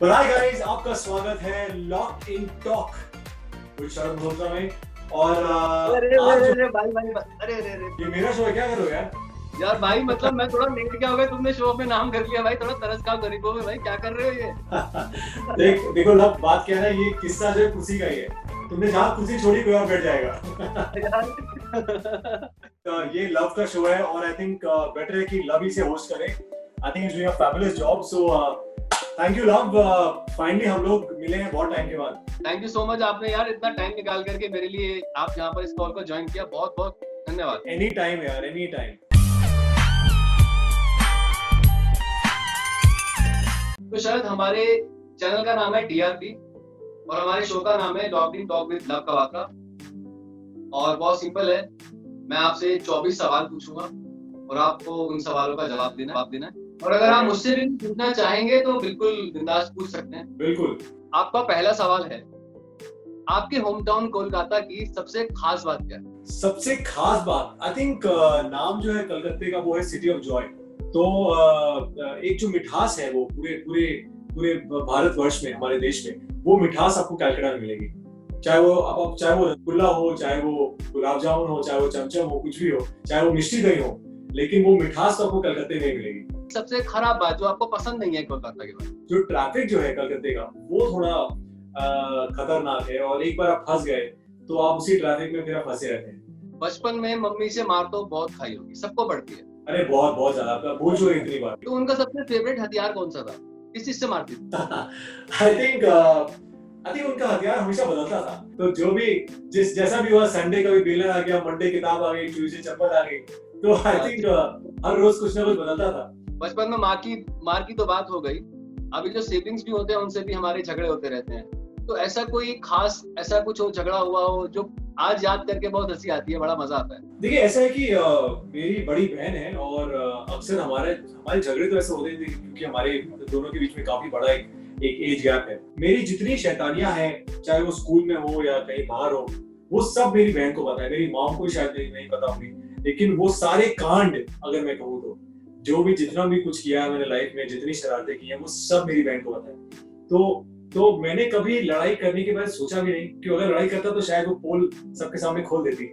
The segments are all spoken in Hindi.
पर हाय गाइस, आपका स्वागत है लॉक इन टॉक विद शरद मल्होत्रा में। और अरे आज अरे भाई अरे ये मेरा शो है, क्या करो यार। यार भाई, मतलब मैं थोड़ा लेट क्या हो गया, तुमने शो में नाम कर लिया भाई, थोड़ा तरस खाओ गरीबों में भाई, क्या कर रहे हो ये? देखो लव, बात क्या है ना, ये किस्सा जो है कुर्सी का ही है। तुमने जहाँ कुर्सी छोड़ी कोई और बैठ जाएगा। तो ये लव का शो है और आई थिंक बेटर है कि लव ही से होस्ट करें। I think it's doing a fabulous job, so thank you love. Finally हम लोग मिले हैं बहुत टाइम के बाद। थैंक यू सो मच, आपने यार इतना टाइम निकाल करके मेरे लिए आप यहाँ पर इस कॉल को ज्वाइन किया, बहुत बहुत धन्यवाद। एनी टाइम यार, एनी टाइम। तो शायद हमारे चैनल का नाम है टीआरपी और हमारे शो का नाम है lock in talk with Love कवाका। और बहुत सिंपल है, मैं आपसे 24 सवाल पूछूंगा और आपको उन सवालों का जवाब देना है। और अगर आप मुझसे भी पूछना चाहेंगे तो बिल्कुल बिंदास पूछ सकते हैं। बिल्कुल। आपका पहला सवाल है, आपके होम टाउन कोलकाता की सबसे खास बात क्या है? सबसे खास बात आई थिंक नाम जो है कलकत्ते का, वो है सिटी ऑफ जॉय। तो एक जो मिठास है वो पूरे पूरे पूरे भारतवर्ष में, हमारे देश में, वो मिठास आपको कलकत्ता में मिलेगी। चाहे वो रसगुल्ला हो, चाहे वो गुलाब जामुन हो, चाहे वो चमचम हो, कुछ भी हो, चाहे वो मिष्टी दही हो, लेकिन वो मिठास तो आपको कलकत्ते में मिलेगी। सबसे खराब बात जो आपको पसंद नहीं है कोलकाता के बारे में? जो ट्रैफिक जो है कलकत्ते का, वो थोड़ा खतरनाक है और एक बार आप फंस गए तो आप उसी ट्रैफिक में फिर आप फंसे रहते हैं। बचपन में मम्मी से मार तो बहुत खाई होगी, सबको पड़ती है। अरे बहुत बहुत ज्यादा, आपका भूल चुके इतनी बार। तो उनका सबसे फेवरेट हथियार कौन सा था, किस चीज से मारती थी? आई थिंक उनका हथियार हमेशा बदलता था। तो जो भी जैसा भी हुआ, संडे कभी बेलन आ गया, मंडे किताब आ गई, ट्यूसडे चप्पल आ गई, तो आई थिंक हर रोज कुछ ना कुछ बदलता था। बचपन में मार की तो बात हो गई, अभी जो सिबलिंग्स भी होते हैं उनसे भी हमारे झगड़े होते रहते हैं। तो ऐसा कोई खास ऐसा कुछ हो, झगड़ा हुआ हो जो आज याद करके बहुत हंसी आती है, बड़ा मजा आता है? देखिए ऐसा है कि मेरी बड़ी बहन है और अक्सर हमारे झगड़े तो ऐसे होते थे क्योंकि हमारे दोनों के बीच में काफी बड़ा एक एज गैप है। मेरी जितनी शैतानियां हैं, चाहे वो स्कूल में हो या कहीं बाहर हो, वो सब मेरी बहन को पता है। मेरी मॉम को शायद नहीं पता होगी, लेकिन वो सारे कांड, अगर मैं कहूँ तो, जो भी जितना भी कुछ किया है मैंने लाइफ में, जितनी शरारतें की हैं, वो सब मेरी बहन को पता है। तो मैंने कभी लड़ाई करने के बाद सोचा भी नहीं कि अगर लड़ाई करता तो शायद वो पोल सबके सामने खोल देती।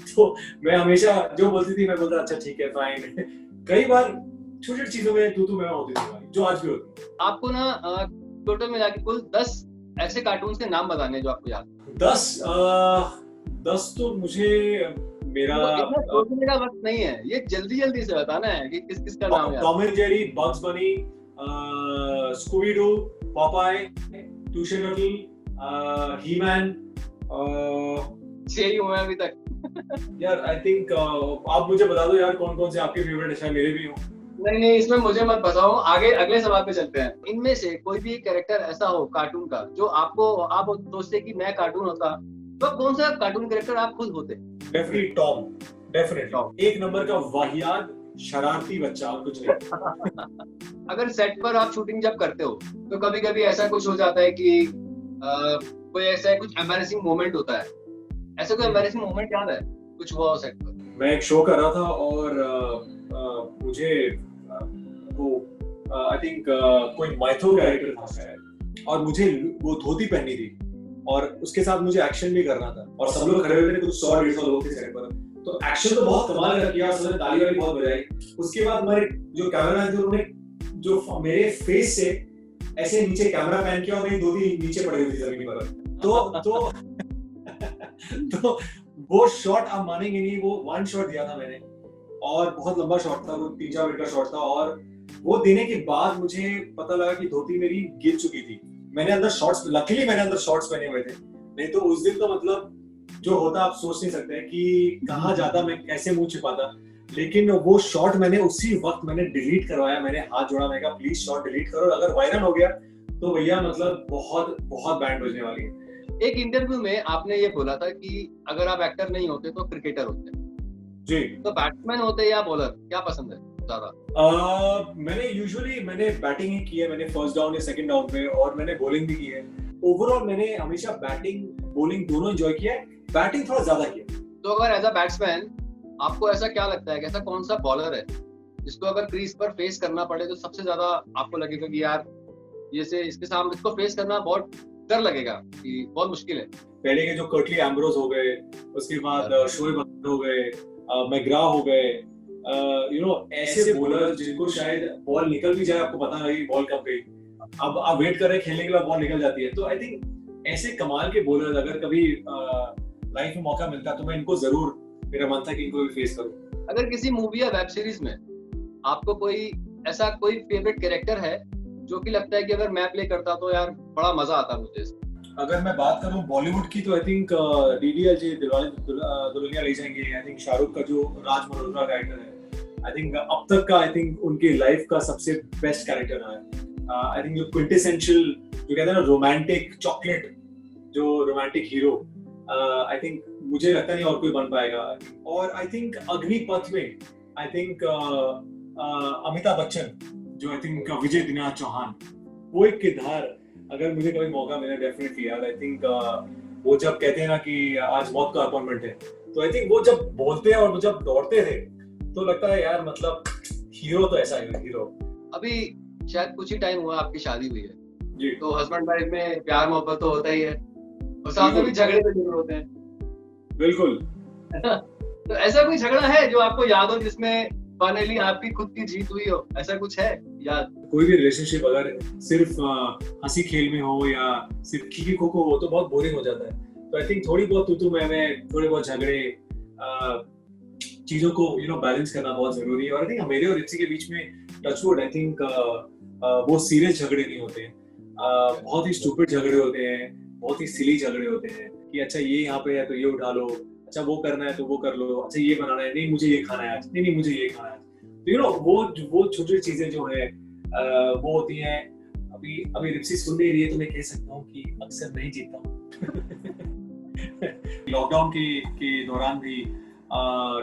तो मैं हमेशा जो बोलती थी मैं बोलता अच्छा ठीक है फाइन। कई बार छोटी छोटी चीजों में तू मैं होती थी, जो आज भी होती है। आपको ना टोटल मिला के कुल 10 ऐसे कार्टून्स के नाम बताने जो आपको याद? 10 तो मुझे मेरा सोचने का वक्त नहीं है, ये जल्दी से बताना है कि किस किसका नाम है। टॉम एंड जेरी, बग्स बनी, Scooby Doo, पॉपाई, tuition Nuttall, He-Man. 6 ही हुए अभी तक। यार आई थिंक आप मुझे बता दो यार कौन कौन से आपके फेवरेट है, शायद मेरे भी हो। नहीं, इसमें मुझे मत बताओ, आगे अगले सवाल पे चलते हैं। इनमें से कोई भी कैरेक्टर ऐसा हो कार्टून का जो आप सोचते कि मैं कार्टून होता, तो कौन सा कार्टून कैरेक्टर आप खुद होते? डेफिनेटली टॉम, डेफिनेटली एक नंबर का वाहियात शरारती बच्चा, और कुछ नहीं। अगर सेट पर आप शूटिंग जब करते हो तो कभी-कभी ऐसा कुछ हो जाता है कि कोई ऐसा कुछ एम्बैरेसिंग मोमेंट होता है, ऐसा कोई एम्बैरेसिंग मोमेंट याद है कुछ हुआ हो सेट पर? मैं एक शो कर रहा था और मुझे वो आई थिंक कोई माइथो कैरेक्टर था शायद, और मुझे वो धोती पहननी थी और उसके साथ मुझे एक्शन भी करना था और सब लोग खड़े हुए थे, कुछ 100-150 लोग थे सेट पर। तो एक्शन तो बहुत कमाल का किया, सबने ताली वाली बहुत बजाई। उसके बाद हमारे जो कैमरामैन थे उन्होंने जो मेरे फेस से ऐसे नीचे कैमरा पैन किया और मेरी धोती नीचे पड़ी हुई थी जमीन पर। तो वो शॉट आप मानेंगे नहीं, वो वन शॉट दिया था मैंने और बहुत लंबा शॉट था, वो 3-4 मिनट का शॉट था, और वो देने के बाद मुझे पता लगा कि धोती मेरी गिर चुकी थी। मैंने अंदर शॉर्ट्स पहने हुए थे, नहीं तो उस दिन तो मतलब जो होता आप सोच नहीं सकते कि कहाँ जाता, मैं कैसे मुंह छिपाता। लेकिन वो शॉट मैंने उसी वक्त मैंने डिलीट करवाया, मैंने हाथ जोड़ा, मैं कहा प्लीज शॉट डिलीट करो, अगर वायरल हो गया तो भैया मतलब बहुत बहुत बैंड बजने वाली है। एक इंटरव्यू में आपने ये बोला था कि अगर आप एक्टर नहीं होते तो क्रिकेटर होते जी। तो बैट्समैन होते या बॉलर, क्या पसंद है ज्यादा? मैंने बैटिंग ही की है, मैंने फर्स्ट डाउन या सेकंड डाउन पे, और मैंने बॉलिंग भी की है। ओवरऑल मैंने हमेशा बैटिंग बॉलिंग दोनों एंजॉय किया है, बैटिंग थोड़ा ज्यादा किया। तो अगर एज अ बैट्समैन आपको ऐसा क्या लगता है कि ऐसा कौन सा बॉलर है जिसको अगर क्रीज पर फेस करना पड़े तो सबसे ज्यादा आपको लगेगा कि यार जैसे इसके सामने इसको फेस करना बहुत डर लगेगा कि बहुत मुश्किल है। पहले के जो कर्टली एम्ब्रोस हो गए, उसके बाद शोएब अख्तर हो गए, मैग्रा हो गए, ऐसे बॉलर जिनको शायद बॉल निकल भी जाए, आपको पता नहीं बॉल कब गई, अब आप वेट कर रहे हैं खेलने के बाद बॉल निकल जाती है। तो आई थिंक ऐसे कमाल के बॉलर अगर कभी लाइफ में मौका मिलता तो मैं इनको जरूर, मेरा मन था कि इनको भी फेस करूं। अगर किसी मूवी या वेब सीरीज में आपको कोई ऐसा कोई फेवरेट कैरेक्टर है जो कि लगता है कि अगर मैं प्ले करता तो यार बड़ा मजा आता मुझे इसमें? अगर मैं बात करूं बॉलीवुड की तो I think DDLJ Dilwale Dulhania ले जाएंगे। आई थिंक शाहरुख का जो राज मल्होत्रा कैरेक्टर है, आई थिंक अब तक का आई थिंक उनकी लाइफ का सबसे बेस्ट कैरेक्टर रहा है। आई थिंक जो क्विंटेसेंशियल जो कहते हैं ना रोमांटिक चॉकलेट, जो रोमांटिक हीरो, आई थिंक मुझे लगता नहीं और कोई बन पाएगा। और आई थिंक अग्निपथ में आई थिंक अमिताभ बच्चन, जो आई थिंक विजय दिनाथ चौहान, वो एक किरदार अगर मुझे कभी मौका मिले डेफिनेटली यार। आई थिंक वो जब कहते हैं ना कि आज मौत का अपॉइंटमेंट है, तो आई थिंक वो जब बोलते हैं और वो जब दौड़ते थे तो लगता है यार मतलब हीरो तो ऐसा है हीरो। अभी शायद कुछ ही टाइम हुआ आपकी शादी हुई है जी, तो हस्बैंड वाइफ में प्यार मोहब्बत तो होता ही है और साथ में भी झगड़े तो जरूर होते हैं। बिल्कुल। तो ऐसा कोई झगड़ा है जो आपको याद हो जिसमें फाइनली आपकी खुद की जीत हुई हो, ऐसा कुछ है याद? कोई भी रिलेशनशिप अगर सिर्फ हंसी खेल में हो या सिर्फ खीखी खोखो हो तो बहुत बोरिंग हो जाता है। तो आई थिंक थोड़ी बहुत तू मैं थोड़े बहुत झगड़े, चीजों को बैलेंस करना बहुत जरूरी है। और आई थिंक मेरे और रिप्सी के बीच में टचवुड आई थिंक वो सीरियस झगड़े नहीं होते हैं, बहुत ही स्टूपिड झगड़े होते हैं, बहुत ही सिली झगड़े होते हैं कि अच्छा ये यहाँ पे है तो ये उठा लो, अच्छा वो करना है तो वो कर लो, अच्छा ये बनाना है, नहीं मुझे ये खाना है आज, नहीं मुझे ये खाना है। तो वो छोटी छोटी चीजें जो है वो होती हैं। अभी रिप्सी सुन नहीं रही है तो मैं कह सकता हूँ कि अक्सर नहीं जीतता हूँ। लॉकडाउन के दौरान भी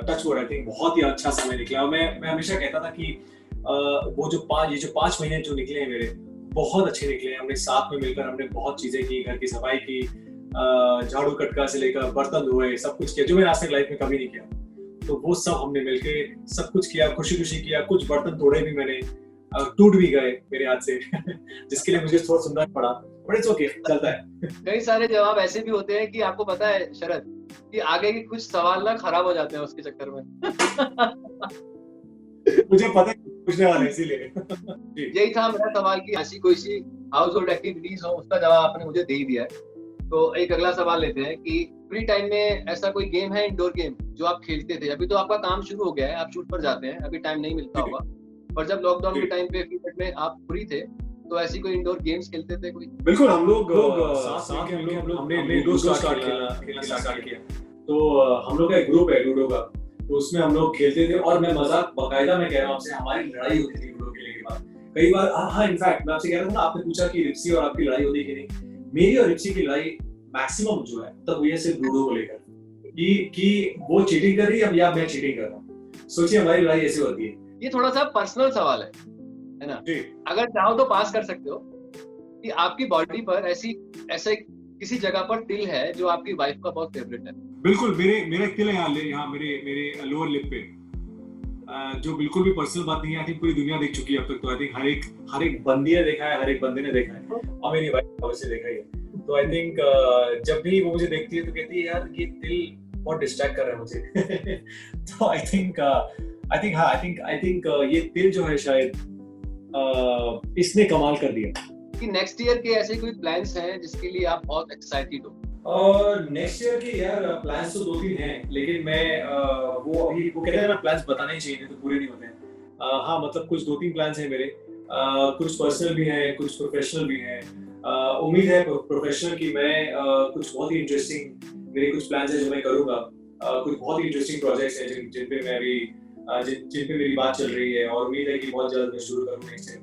टचवुड आई थिंक बहुत ही अच्छा समय निकला। मैं हमेशा कहता था कि वो जो 5 महीने जो निकले हैं मेरे, बहुत अच्छे निकले हैं। हमने साथ में मिलकर हमने बहुत चीजें की, घर की सफाई की, झाड़ू कटका से लेकर बर्तन धोए, सब कुछ किया जो मैंने आज तक लाइफ में कभी नहीं किया। तो वो सब हमने मिलके सब कुछ किया, खुशी खुशी किया। कुछ बर्तन तोड़े भी मैंने, टूट भी गए मेरे हाथ से जिसके लिए मुझे थोड़ा सुनना पड़ा, बट इट्स ओके, चलता है। कई सारे जवाब ऐसे भी होते हैं कि आपको पता है शरद कि आगे के कुछ सवाल ना खराब हो जाते हैं उसके चक्कर में। मुझे पता है पूछने वाले इसीलिए। यही था मेरा सवाल कि ऐसी कोई सी हाउस होल्ड एक्टिविटीज हो, उसका जवाब आपने मुझे दे ही दिया है। तो एक अगला सवाल लेते हैं कि फ्री टाइम में ऐसा कोई गेम है, इंडोर गेम जो आप खेलते थे? अभी तो आपका काम शुरू हो गया है, आप शूट पर जाते हैं, अभी टाइम नहीं मिलता होगा, पर जब लॉकडाउन के टाइम पे पीरियड में आप फ्री थे तो ऐसी कोई इंडोर गेम्स खेलते थे कोई? बिल्कुल, हम लोग साथ में हमने लूडो खेलना स्टार्ट किया। तो हम लोग का एक ग्रुप है लूडो का, तो उसमें हम लोग खेलते थे। और मैं मजाक बकायदा मैं कह रहा हूँ आपसे, हमारी लड़ाई होती थी लूडो खेलने के बाद कई बार। हाँ, इनफैक्ट मैं आपसे कह रहा था ना, आपने पूछा कि रिप्सी और आपकी लड़ाई होती कि नहीं, मेरी और रिप्सी की लड़ाई मैक्सिमम जो है तब हुई है सिर्फ लूडो को लेकर कि वो चीटिंग कर रही है या मैं चीटिंग कर रहा हूँ। सोचिए हमारी लड़ाई ऐसी होती है। ये थोड़ा सा पर्सनल सवाल है ना? जी। अगर चाहो तो पास कर सकते हो कि आपकी बॉडी पर ऐसे किसी जगह पर तिल है जो आपकी वाइफ का बहुत फेवरेट है? बिल्कुल, मेरे एक तिल है यहाँ मेरे लोअर लिप पे, जो बिल्कुल भी पर्सनल बात नहीं है। आई थिंक पूरी दुनिया देख चुकी है अब तक। तो आई थिंक हर एक बंदी ने देखा है, हर एक बंदे ने देखा है, और मेरी वाइफ अवश्य देखा ही है। तो आई थिंक जब भी वो मुझे देखती है तो कहती है यार ये तिल बहुत डिस्ट्रैक्ट कर रहा है मुझे। तो आई थिंक ये तिल जो है शायद इसने कमाल कर दिया। कि नेक्स्ट ईयर के ऐसे कोई प्लान्स हैं जिसके लिए आप बहुत एक्साइटेड हो? और नेक्स्ट ईयर के यार प्लान्स तो 2-3 हैं, लेकिन मैं वो कहते हैं ना, प्लान्स बताने ही चाहिए तो पूरे नहीं होते हैं। हाँ, मतलब कुछ 2-3 प्लान्स हैं मेरे, कुछ पर्सनल भी हैं, कुछ प्रोफेशनल भी हैं। उम्मीद है प्रोफेशनल की मैं कुछ बहुत ही इंटरेस्टिंग, मेरे कुछ प्लान्स हैं जो मैं करूंगा। कुछ बहुत ही इंटरेस्टिंग प्रोजेक्ट्स हैं जिन पे मेरी बात चल रही है, और उम्मीद है कि बहुत जल्द मैं शुरू करूंगा नेक्स्ट ईयर।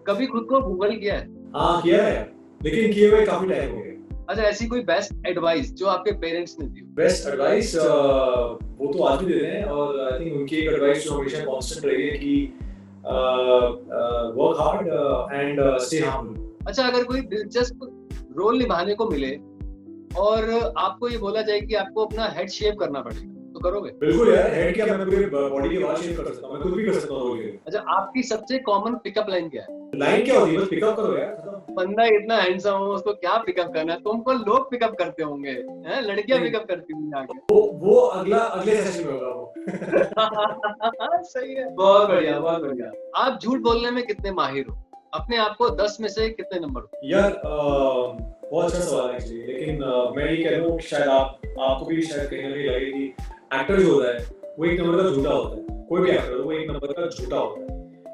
कभी खुद को गूगल किया है? हाँ, किया है, लेकिन किए हुए काफी टाइम हो गया। अच्छा, ऐसी कोई बेस्ट एडवाइस जो आपके पेरेंट्स ने दी? बेस्ट एडवाइस वो तो आज भी देते हैं, और आई थिंक उनकी एक एडवाइस जो हमेशा कांस्टेंट रही है कि work hard and stay humble. अच्छा, अगर कोई दिलचस्प रोल निभाने को मिले और आपको ये बोला जाए कि आपको अपना हेड शेव करना पड़ेगा, तो करोगे? बिल्कुल यार, हेड क्या, मैं पूरे बॉडी के बाल शेव कर सकता हूँ, मैं कुछ भी कर सकता हूँ रोल के लिए। अच्छा, आपकी सबसे कॉमन पिकअप लाइन क्या है? लाइन क्या होती है, बस पिकअप करो यार, खत्म। बंदा इतना हैंडसम हो, उसको क्या पिकअप करना है? तुमको लोग पिकअप करते होंगे, हैं? लड़कियां नहीं। पिकअप करती होंगी आके। वो अगले सेशन में होगा वो। सही है, बहुत बढ़िया, बहुत बढ़िया। आप झूठ बोलने में कितने माहिर हो? अपने आप को 10 में से कितने नंबर दो? यार बहुत अच्छा सवाल है एक्चुअली, लेकिन मैं ये कह दूं कि शायद आपको भी शायद कहीं ना कहीं लगे कि एक्टर जो होता है वो एक नंबर का झूठा होता है। कोई भी एक्टर हो वो एक नंबर का झूठा होता है।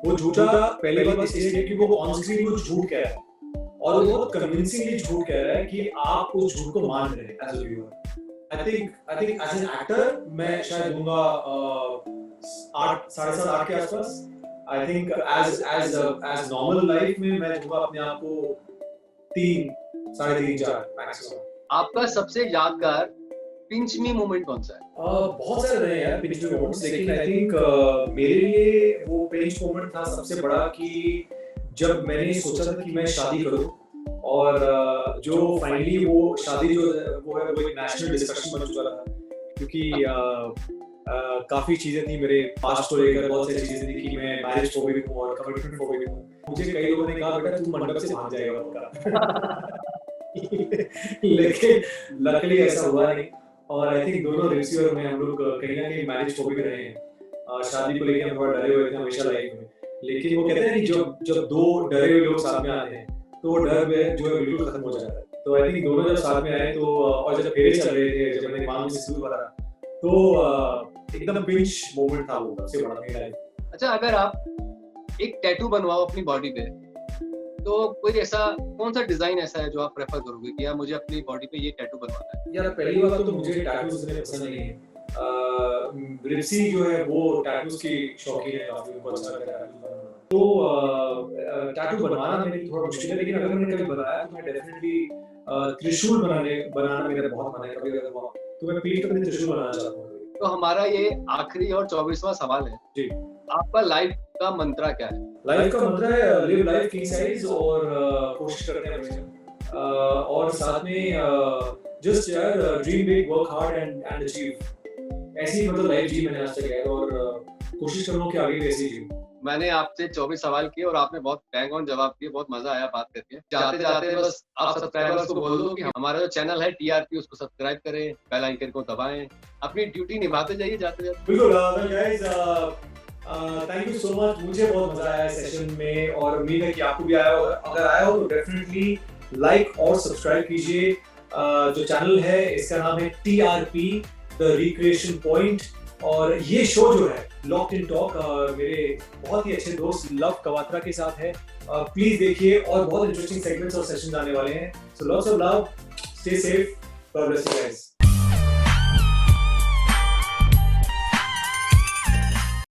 वो झूठा पहली बात इसलिए है क्योंकि वो ऑन स्क्रीन वो झूठ कह रहा है और वो बहुत कन्विंसिंगली झूठ कह रहा है कि आप उस झूठ को मान रहे हैं as a viewer. I think as an actor मैं शायद दूंगा 8 7.5 8 के आसपास। I think as normal life में मैं दूंगा अपने आप को 3 3.5 4 मैक्सिमम। आपका सबसे यादगार पिंच मी मोमेंट कौन सा है? बहुत सारे रहे हैं पिंच मोमेंट्स, लेकिन आई थिंक मेरे लिए वो पिंच मोमेंट था सबसे बड़ा कि जब मैंने सोचा था कि मैं शादी करूं और जो फाइनली वो शादी जो वो है वो एक नेशनल डिस्कशन बन चुका था, क्योंकि काफी चीजें थी मेरे पास्ट को लेकर, बहुत सारी चीजें थी कि मैं मैरिज फोबिक हूं और कमिटमेंट फोबिक हूं। मुझे कई लोगों ने कहा बेटा तू मंडप से भाग जाएगा पक्का। लेकिन लकीली ऐसा हुआ नहीं और आई थिंक दोनों रिप्सी और मैं हम लोग कहीं ना कहीं मैरिज फोबिक रहे हैं। शादी को लेकर हम थोड़ा डरे हुए थे हमेशा लाइफ में, लेकिन वो कहते हैं कि जब दो डरे हुए लोग साथ में आते हैं तो वो डर जो है बिल्कुल खत्म हो जाता है। तो आई थिंक दोनों जब साथ में आए तो और जब फेरे चल रहे थे, जब मैंने मांग में सिंदूर भरा तो एकदम पिंच मोमेंट था वो सबसे बड़ा मेरा लाइफ। अच्छा, अगर आप एक टैटू बनवाओ अपनी बॉडी पे, तो कोई ऐसा कौन सा डिजाइन ऐसा है जो आप प्रेफर करोगे कि यार मुझे अपनी बॉडी पे ये टैटू बनवाना है? यार पहली बात तो मुझे टैटूज इतने पसंद नहीं है। रिप्सी जो है वो टैटूज की शौकीन है, काफी उनको अच्छा लगता है टैटू बनाना। तो टैटू बनवाना मेरे लिए थोड़ा मुश्किल है, लेकिन अगर मैंने कभी बनाया तो मैं डेफिनेटली त्रिशूल बनाना मेरा बहुत मन है। कभी अगर हुआ तो मैं पीठ पे त्रिशूल बनाना चाहता हूँ। तो हमारा ये आखिरी और 24वां सवाल है जी, आपका लाइफ का मंत्रा क्या है? लाइफ का मंत्र है लिव लाइफ किंग साइज और कोशिश करते हैं हमेशा और साथ में जस्ट यार dream big, work hard and achieve. ऐसी मतलब लाइफ जी मैंने आज तक है और कोशिश करूंगा कि आगे भी ऐसी जीऊं। मैंने आपसे 24 सवाल किए और आपने बहुत बैंग ऑन जवाब दिए, बहुत मजा आया बात करके। जाते जाते बस आप सब्सक्राइबर्स को बोल दो कि हमारा जो चैनल है टीआरपी उसको सब्सक्राइब करें, बेल आइकन को दबाएं, अपनी ड्यूटी निभाते जाइए जाते जाते। बिल्कुल guys, thank you so much. मुझे बहुत मजा आया सेशन में और उम्मीद है कि आपको भी आया होगा। अगर आया हो तो डेफिनेटली लाइक और सब्सक्राइब कीजिए। जो चैनल है इसका नाम है टीआरपी द रिक्रिएशन पॉइंट और ये शो जो है लॉक्ड इन टॉक मेरे बहुत ही अच्छे दोस्त लव कवात्रा के साथ है। प्लीज देखिए और बहुत इंटरेस्टिंग सेगमेंट्स और सेशंस आने वाले हैं। So lots of love, stay safe, God bless you guys.